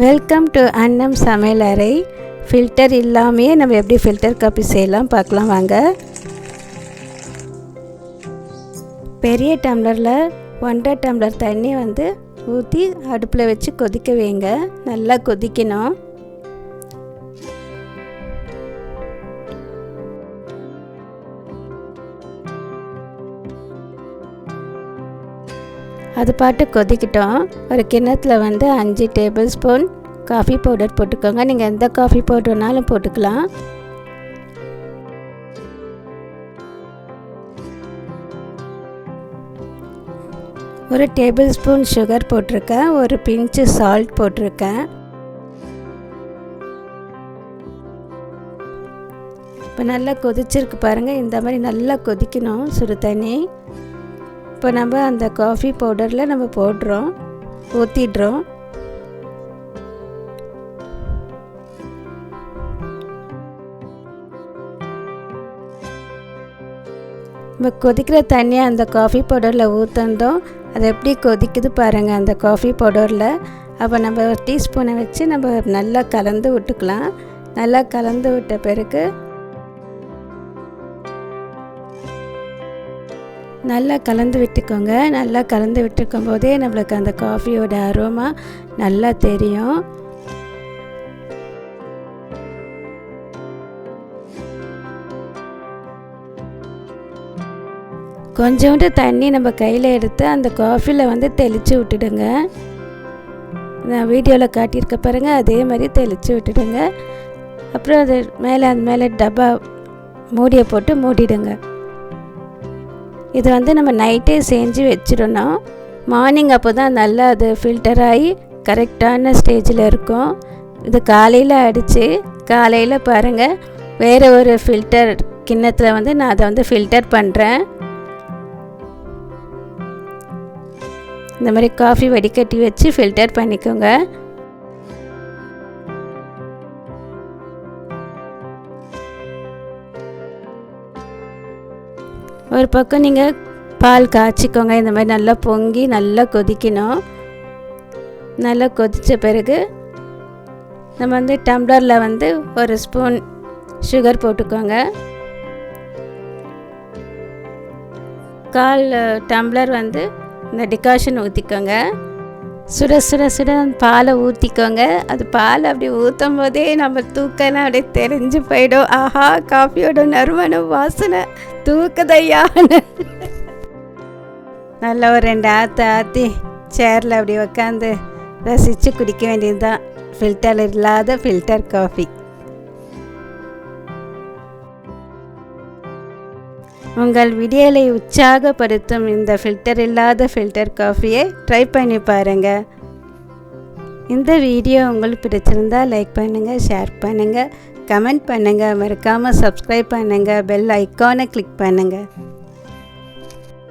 Welcome to அன்னம் சமையலறை. Filter இல்லாமையே நம்ம எப்படி ஃபில்டர் காஃபி செய்யலாம் பார்க்கலாம் வாங்க. பெரிய டம்ளரில் 1.5 டம்ளர் தண்ணி ஊற்றி அடுப்பில் வச்சு கொதிக்க வைங்க. நல்லா கொதிக்கணும். அது பாட்டு கொதிக்கிட்டோம். ஒரு கிண்ணத்தில் 5 டேபிள் ஸ்பூன் காஃபி பவுடர் போட்டுக்கோங்க. நீங்கள் எந்த காஃபி பவுடர்னாலும் போட்டுக்கலாம். ஒரு டேபிள் ஸ்பூன் சுகர் போட்டிருக்கேன். ஒரு பிஞ்சு சால்ட் போட்டிருக்கேன். இப்போ நல்லா கொதிச்சிருக்கு பாருங்கள். இந்த மாதிரி நல்லா கொதிக்கணும் சுடு தண்ணி. இப்போ நம்ம அந்த காஃபி பவுடரில் நம்ம போடுறோம், ஊற்றிடுறோம். நம்ம கொதிக்கிற தண்ணியை அந்த காஃபி பவுடரில் ஊற்றந்தோம். அது எப்படி கொதிக்குது பாருங்கள் அந்த காஃபி பவுடரில். அப்போ நம்ம ஒரு டீஸ்பூனை வச்சு நம்ம நல்லா கலந்து விட்டுக்கலாம். நல்லா கலந்து விட்ட பிறகு நல்லா கலந்து விட்டுக்கோங்க. நல்லா கலந்து விட்டுருக்கும் போதே நம்மளுக்கு அந்த காஃபியோட அரோமா நல்லா தெரியும். கொஞ்சோண்டு தண்ணி நம்ம கையில் எடுத்து அந்த காஃபியில் தெளித்து விட்டுடுங்க. நான் வீடியோவில் காட்டியிருக்க பாருங்கள், அதே மாதிரி தெளித்து விட்டுடுங்க. அப்புறம் அது மேலே டப்பா மூடியை போட்டு மூடிடுங்க. இது நம்ம நைட்டே செஞ்சு வச்சிடணும். மார்னிங் அப்போ தான் நல்லா அது ஃபில்டர் ஆகி கரெக்டான ஸ்டேஜில் இருக்கும். இது காலையில் அடித்து காலையில் பாருங்கள் வேறு ஒரு ஃபில்டர் கிண்ணத்தில் நான் அதை ஃபில்டர் பண்ணுறேன். இந்த மாதிரி காஃபி வடிகட்டி வச்சு ஃபில்டர் பண்ணிக்கோங்க. ஒரு பக்கம் நீங்கள் பால் காய்ச்சிக்கோங்க. இந்த மாதிரி நல்லா பொங்கி நல்லா கொதிக்கணும். நல்லா கொதித்த பிறகு நம்ம டம்ளரில் ஒரு ஸ்பூன் சுகர் போட்டுக்கோங்க. 1/4 டம்ளர் இந்த டிகாஷன் ஊற்றிக்கோங்க. சுட சுட சுட பாலை ஊற்றிக்கோங்க. அது பால் அப்படி ஊற்றும் போதே நம்ம தூக்கலாம் அப்படியே தெரிஞ்சு போயிடும். ஆஹா, காஃபியோட நறுமணம் வாசனை தூக்குதையான்னு நல்லா ஒரு 2 ஆற்றி சேரில் அப்படி உக்காந்து ரசித்து குடிக்க வேண்டியது தான் ஃபில்டர் இல்லாத ஃபில்டர் காஃபி. உங்கள் விடியலை உற்சாகப்படுத்தும் இந்த ஃபில்டர் இல்லாத ஃபில்டர் காஃபியை ட்ரை பண்ணி பாருங்கள். இந்த வீடியோ உங்களுக்கு பிடிச்சிருந்தால் லைக் பண்ணுங்கள், ஷேர் பண்ணுங்கள், கமெண்ட் பண்ணுங்கள். மறக்காமல் சப்ஸ்கிரைப் பண்ணுங்கள், பெல் ஐக்கானை கிளிக் பண்ணுங்கள்.